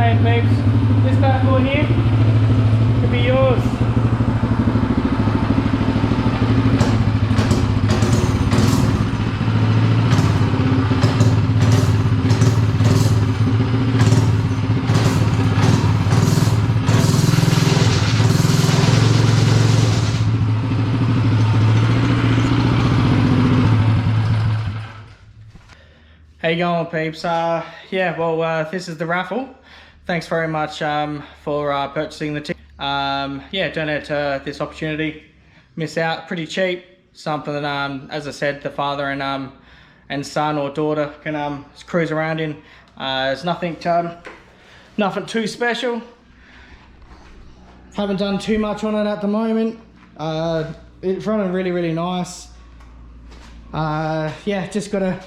Hey peeps, this bad boy here could be yours. How you going, peeps? This is the Raffle. Thanks very much for purchasing the ticket. Yeah, don't let this opportunity miss out. Pretty cheap. Something that, as I said, the father and son or daughter can cruise around in. It's nothing too special. Haven't done too much on it at the moment. It's running really nice. Yeah, just gotta.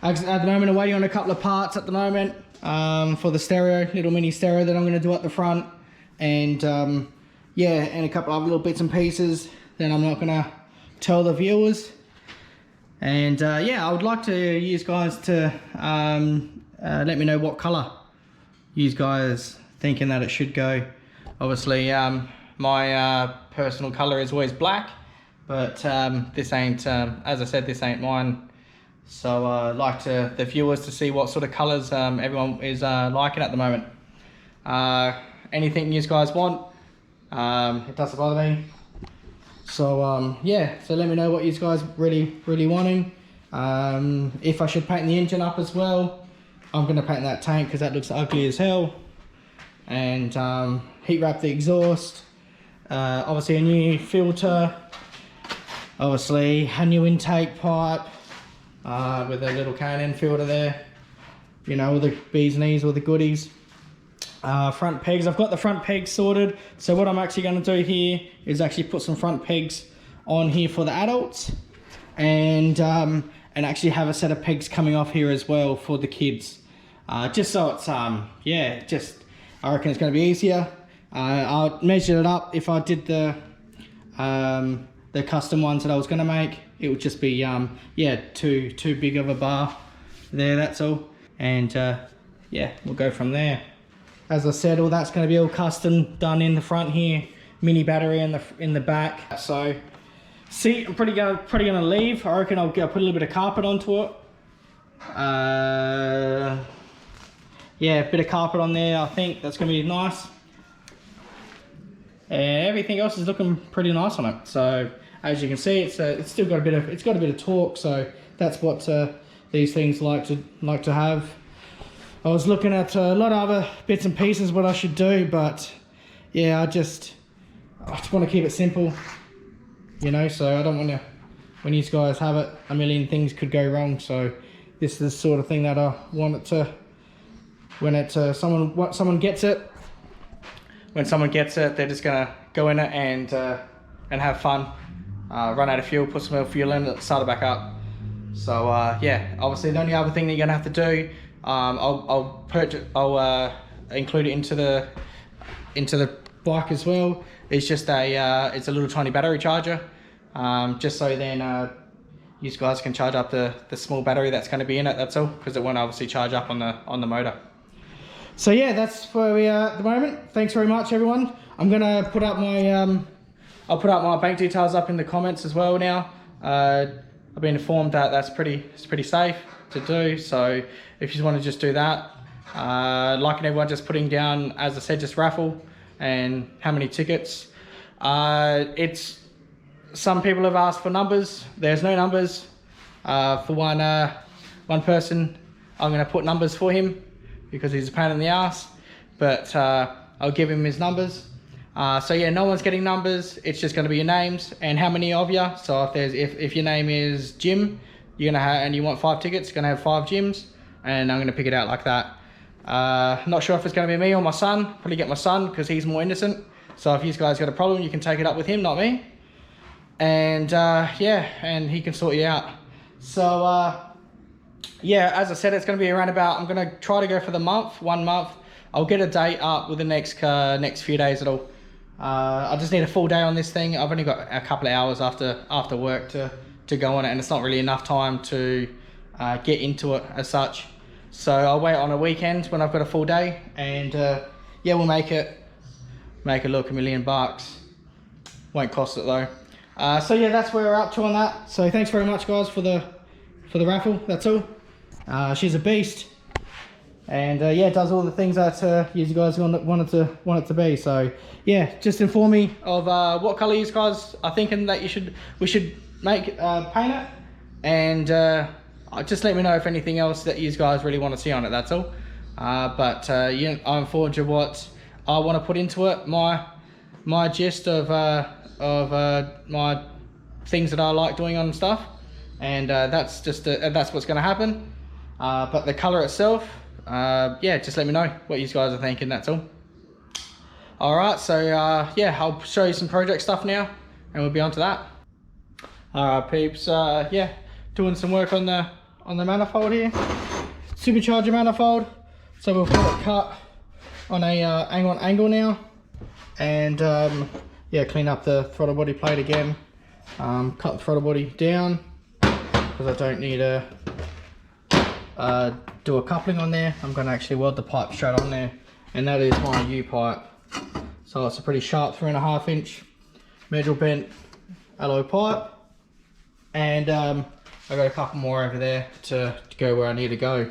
At the moment, I'm waiting on a couple of parts at the moment for the stereo, little mini stereo that I'm going to do at the front, and yeah, and a couple of little bits and pieces that I'm not going to tell the viewers. And yeah, I would like to you guys to let me know what color you guys thinking that it should go. Obviously, my personal color is always black, but this ain't, as I said, this ain't mine. So I'd like the viewers to see what sort of colours everyone is liking at the moment. Anything you guys want, it doesn't bother me. So yeah, so let me know what you guys really wanting. If I should paint the engine up as well, I'm going to paint that tank because that looks ugly as hell. And heat wrap the exhaust. Obviously a new filter. Obviously a new intake pipe. With a little K&N filter there, you know, all the bees knees, all the goodies. Front pegs, I've got the front pegs sorted. So what I'm actually going to do here is actually put some front pegs on here for the adults, and actually have a set of pegs coming off here as well for the kids. Just so it's yeah, just I reckon it's going to be easier. I'll measure it up. If I did the custom ones that I was going to make, it would just be yeah, too big of a bar there, that's all. And yeah, we'll go from there. As I said, all that's going to be all custom done in the front here, mini battery in the back. So seat I'm pretty gonna leave. I reckon I'll put a little bit of carpet onto it. Yeah, a bit of carpet on there. I think that's going to be nice. And everything else is looking pretty nice on it. So as you can see, it's still got a bit of torque. So that's what these things like to have. I was looking at a lot of other bits and pieces what I should do, but yeah, I just want to keep it simple, you know. So I don't want to, when you guys have it, a million things could go wrong. So this is the sort of thing that I want it to, when someone gets it. When someone gets it, they're just gonna go in it and have fun. Run out of fuel, put some more fuel in it, start it back up. So yeah, obviously the only other thing that you're gonna have to do, I'll include it into the bike as well. It's just it's a little tiny battery charger, just so then you guys can charge up the small battery that's going to be in it. That's all, because it won't obviously charge up on the motor. So yeah, that's where we are at the moment. Thanks very much, everyone. I'm gonna put up my I'll put up my bank details up in the comments as well now. I've been informed that it's pretty safe to do. So if you want to just do that, liking everyone just putting down, as I said, just Raffle and how many tickets. It's, some people have asked for numbers. There's no numbers. For one person, I'm gonna put numbers for him because he's a pain in the ass, but I'll give him his numbers. So yeah, no one's getting numbers. It's just going to be your names and how many of you. So if your name is Jim, you're gonna have, and you want 5 tickets, you're gonna have 5 Jims, and I'm gonna pick it out like that. Not sure if it's gonna be me or my son. Probably get my son because he's more innocent. So if you guys got a problem, you can take it up with him, not me. And yeah, and he can sort you out. So yeah, as I said, it's gonna be around about, I'm gonna try to go for the month, 1 month. I'll get a date up with the next few days at all. I just need a full day on this thing. I've only got a couple of hours after work to go on it, and it's not really enough time to get into it as such. So I'll wait on a weekend when I've got a full day, and yeah, we'll make it look $1 million. Won't cost it though. So yeah, that's where we're up to on that. So thanks very much, guys, for the raffle. That's all. She's a beast, and yeah, it does all the things that you guys want it to be. So yeah, just inform me of what color you guys are thinking that we should make paint it, and just let me know if anything else that you guys really want to see on it. That's all. But yeah, I'm forward to what I want to put into it. My gist of my things that I like doing on stuff, and that's what's going to happen. But the color itself, yeah, just let me know what you guys are thinking. That's all. All right, so yeah, I'll show you some project stuff now, and we'll be on to that. All right, peeps. Yeah, doing some work on the manifold here, supercharger manifold. So we've got it cut on a angle now, and yeah, clean up the throttle body plate again. Cut the throttle body down because I don't need to do a coupling on there. I'm going to actually weld the pipe straight on there, and that is my U pipe. So it's a pretty sharp 3.5 inch metal bent alloy pipe, and I got a couple more over there to go where I need to go.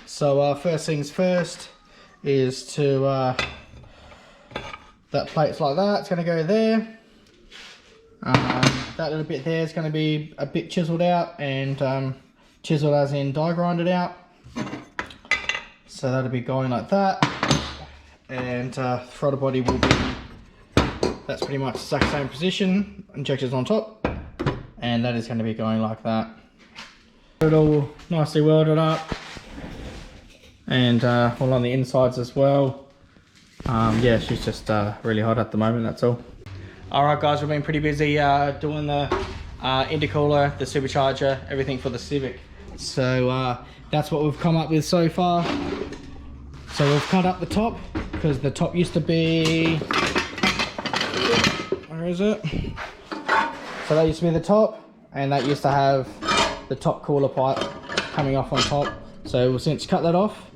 So first things first is to that plate's like that. It's going to go there. That little bit there is going to be a bit chiseled out, and chiseled as in die grinded out. So that'll be going like that, and throttle body will be, that's pretty much the exact same position. Injectors on top, and that is going to be going like that. It all nicely welded up, and all on the insides as well. Yeah, she's just really hot at the moment. That's all. Alright guys, we've been pretty busy doing the intercooler, the supercharger, everything for the Civic. So that's what we've come up with so far. So we've cut up the top, because the top used to be, where is it? So that used to be the top, and that used to have the top cooler pipe coming off on top. So we've since cut that off,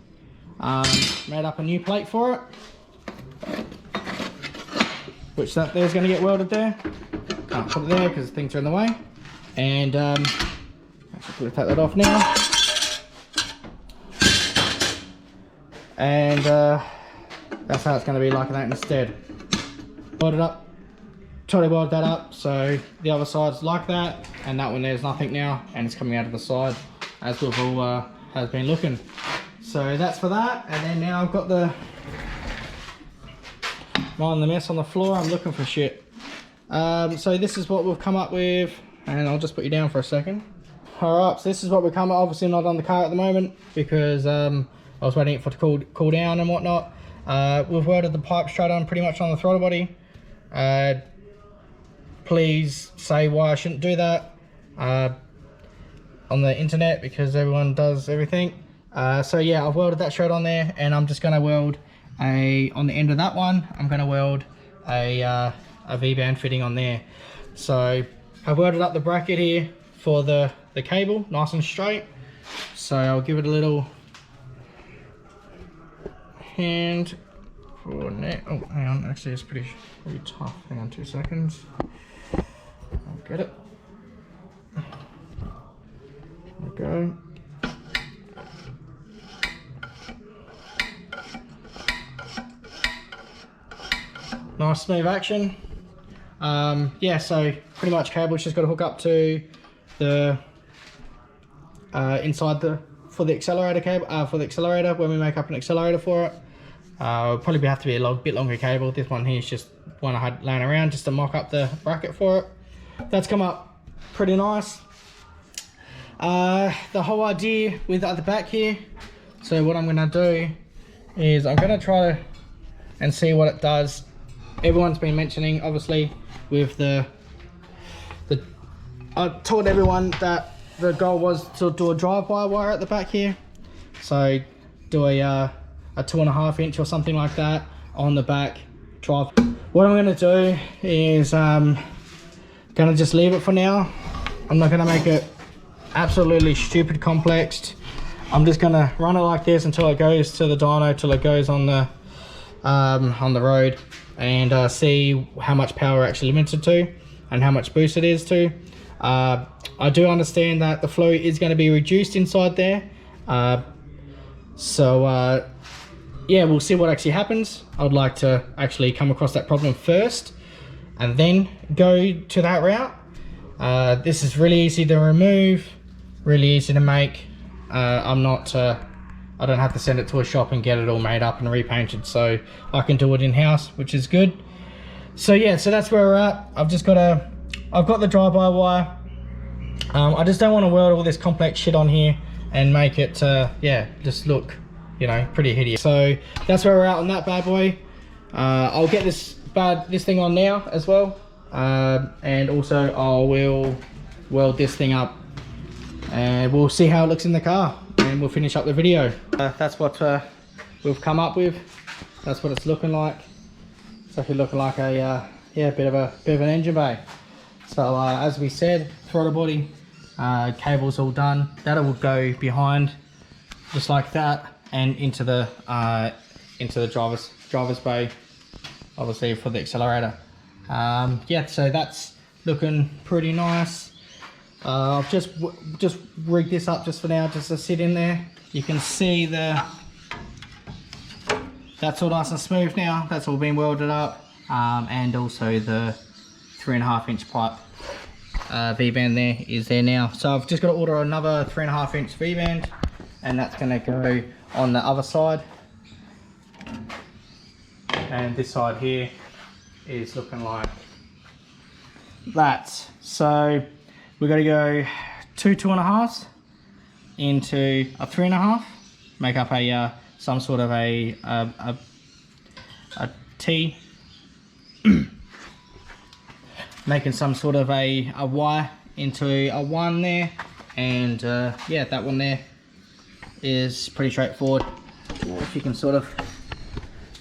made up a new plate for it, which that there's going to get welded there. Can't put it there because things are in the way. And actually take that off now. And that's how it's going to be like that instead. Weld it up, totally weld that up, so the other side's like that, and that one there's nothing now, and it's coming out of the side as we've all has been looking. So that's for that. And then now I've got the mind the mess on the floor. I'm looking for shit. So this is what we've come up with, and I'll just put you down for a second. Alright, so this is what we've come up, obviously not on the car at the moment because I was waiting for it to cool down and whatnot. We've welded the pipe straight on pretty much on the throttle body. Please say why I shouldn't do that on the internet, because everyone does everything. So yeah, I've welded that straight on there, and I'm just going to weld on the end of that one, I'm going to weld a V-band fitting on there. So I've welded up the bracket here for the cable, nice and straight. So I'll give it a little hand for net. Oh, hang on, actually it's pretty tough. Hang on 2 seconds. I'll get it. There we go. Nice smooth action. Yeah, so pretty much cable's just got to hook up to the inside for the accelerator cable, for the accelerator when we make up an accelerator for it. It'll probably have to be a bit longer cable. This one here is just one I had laying around just to mock up the bracket for it. That's come up pretty nice. The whole idea with at the back here, so what I'm going to do is I'm going to try and see what it does. Everyone's been mentioning, obviously, with I told everyone that the goal was to do a drive-by wire at the back here. So do a 2.5 inch or something like that on the back drive. What I'm going to do is going to just leave it for now. I'm not going to make it absolutely stupid complex. I'm just gonna run it like this until it goes to the dyno, till it goes on the road, and see how much power actually limited to and how much boost it is to. I do understand that the flow is going to be reduced inside there, so yeah, we'll see what actually happens. I'd like to actually come across that problem first and then go to that route. This is really easy to remove, really easy to make. I don't have to send it to a shop and get it all made up and repainted, so I can do it in-house, which is good. So yeah, so that's where we're at. I've got the drive-by-wire. I just don't want to weld all this complex shit on here and make it yeah, just look, you know, pretty hideous. So that's where we're at on that bad boy. I'll get this thing on now as well, and also I will weld this thing up, and we'll see how it looks in the car, and we'll finish up the video. That's what we've come up with. That's what it's looking like. It's actually looking like a yeah, bit of an engine bay. So as we said, throttle body, cables all done. That will go behind, just like that, and into the driver's bay, obviously for the accelerator. Yeah, so that's looking pretty nice. I've just rigged this up just for now, just to sit in there. You can see that's all nice and smooth now. That's all been welded up, and also the 3.5-inch pipe V-band there is there now. So I've just got to order another 3.5-inch V-band, and that's going to go on the other side. And this side here is looking like that. So we're going to go 2 2.5s into a 3.5, make up a some sort of a T, making some sort of a Y into a 1 there, and yeah, that one there is pretty straightforward. If you can sort of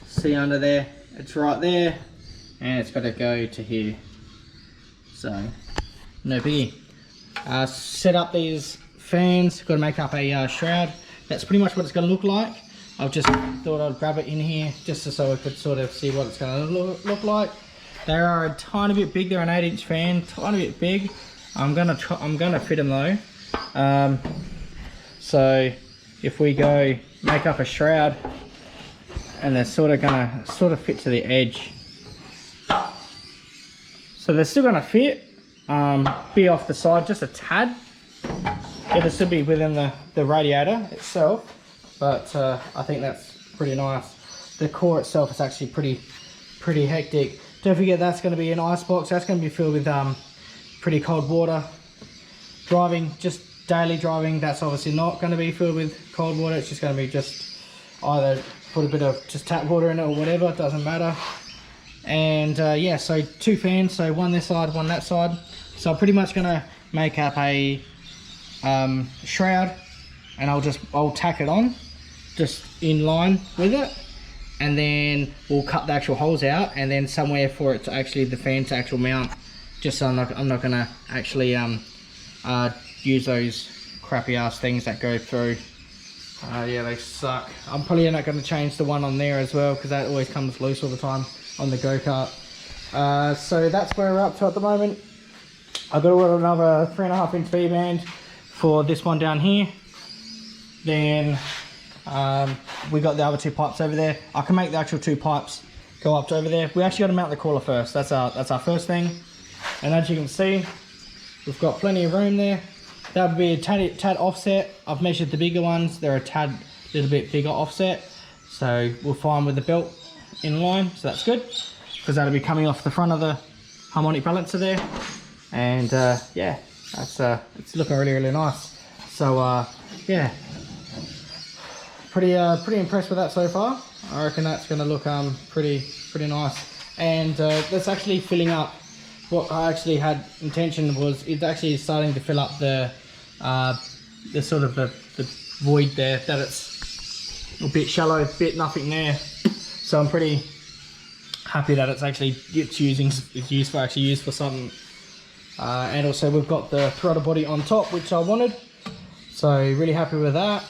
see under there, it's right there, and it's got to go to here, so no biggie. Set up these fans, got to make up a shroud. That's pretty much what it's going to look like. I've just thought I'd grab it in here just so I could sort of see what it's going to look like. They are a tiny bit big. They're an 8-inch fan, tiny bit big. I'm gonna fit them though. So if we go make up a shroud, and they're sort of fit to the edge. So they're still gonna fit. Be off the side just a tad. It'll still be within the radiator itself, but I think that's pretty nice. The core itself is actually pretty hectic. Don't forget that's going to be an ice box. That's going to be filled with pretty cold water. Driving, just daily driving, that's obviously not going to be filled with cold water. It's just going to be just either put a bit of just tap water in it or whatever, it doesn't matter. And yeah, so 2 fans, so one this side, one that side. So I'm pretty much going to make up a shroud, and I'll tack it on just in line with it, and then we'll cut the actual holes out, and then somewhere for it to actually, the fan to actual mount, just so I'm not going to actually use those crappy ass things that go through. Yeah, they suck. I'm probably not going to change the one on there as well, because that always comes loose all the time on the go-kart. So that's where we're up to at the moment. I've got to order another 3.5-inch V-band for this one down here. Then we got the other 2 pipes over there. I can make the actual 2 pipes go up to over there. We actually got to mount the crawler first. That's our first thing. And as you can see, we've got plenty of room there. That would be a tad offset. I've measured the bigger ones. They're a little bit bigger offset. So we're fine with the belt in line. So that's good, because that'll be coming off the front of the harmonic balancer there. And yeah, that's it's looking really nice. So yeah, pretty impressed with that so far. I reckon that's going to look pretty nice. And that's actually filling up. What I actually had intention was, it's actually starting to fill up the sort of the void there, that it's a bit shallow, bit nothing there. So I'm pretty happy that it's actually used for something. And also we've got the throttle body on top, which I wanted. So really happy with that.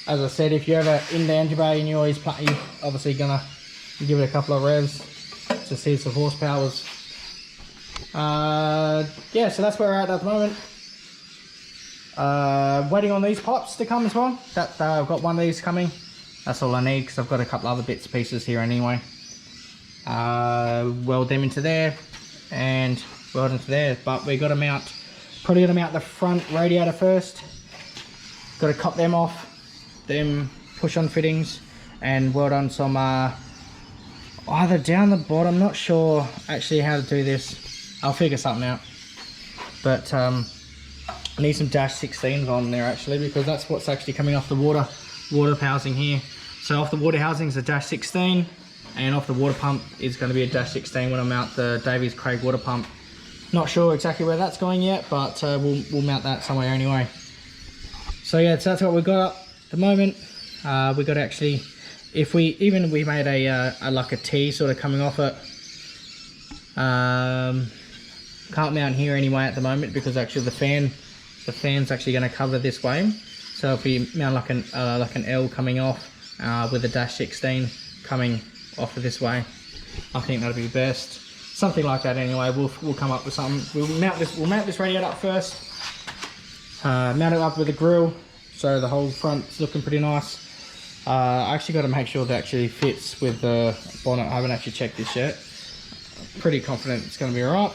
as I said, if you're ever in the engine bay and you're obviously gonna give it a couple of revs to see some horsepowers. Yeah, so that's where we're at the moment. Waiting on these pipes to come as well. I've got one of these coming. That's all I need because I've got a couple other bits and pieces here anyway. Weld them into there and weld into there, but we got to mount, probably got to mount the front radiator first. Got to cut them off, them push on fittings, and weld on some either down the bottom. Not sure actually how to do this. I'll figure something out, but I need some dash 16s on there actually, because that's what's actually coming off the water housing here. So off the water housing is a dash 16, and off the water pump is going to be a dash 16 when I mount the Davies Craig water pump. Not sure exactly where that's going yet, but we'll mount that somewhere anyway. So yeah, so that's what we've got at the moment. We got actually, if we made a like a T sort of coming off it. Can't mount here anyway at the moment because actually the fan's actually going to cover this way. So if we mount like an L coming off with a dash 16 coming off of this way, I think that'll be best. Something like that anyway. We'll come up with something. We'll mount this radiator up first. Mount it up with a grill, so the whole front's looking pretty nice. I actually got to make sure that actually fits with the bonnet. I haven't actually checked this yet. Pretty confident it's going to be alright.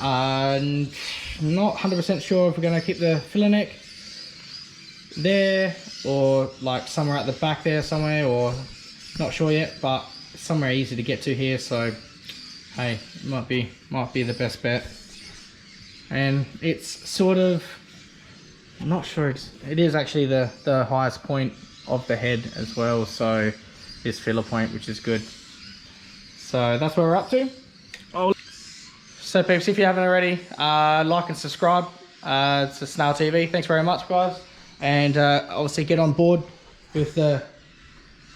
Not 100% sure if we're going to keep the filler neck there or like somewhere at the back there somewhere, or not sure yet, but somewhere easy to get to here, so hey, might be the best bet. And it's sort of, I'm not sure, it is actually the highest point of the head as well, so this filler point, which is good. So that's where we're up to. So peeps, if you haven't already, like and subscribe to Snail TV. Thanks very much, guys. And obviously get on board with the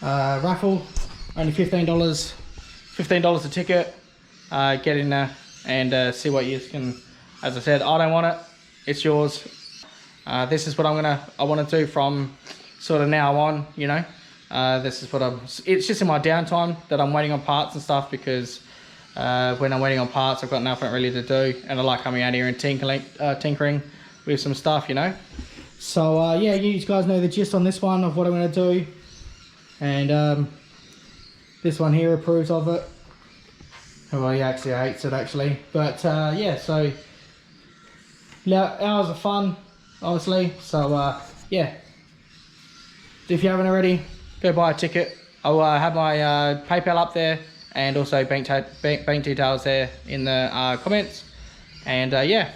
raffle. Only $15 a ticket. Get in there and see what you can. As I said, I don't want it. It's yours. This is what I want to do from sort of now on. You know, this is what it's just in my downtime that I'm waiting on parts and stuff, because when I'm waiting on parts, I've got nothing really to do, and I like coming out here and tinkering with some stuff, you know. So yeah, you guys know the gist on this one of what I'm going to do, and this one here approves of it. Well, he actually hates it actually, but yeah. So hours of fun, obviously. So yeah, if you haven't already, go buy a ticket. I'll have my PayPal up there, and also bank details there in the comments. And yeah,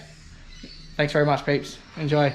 thanks very much, peeps. Enjoy.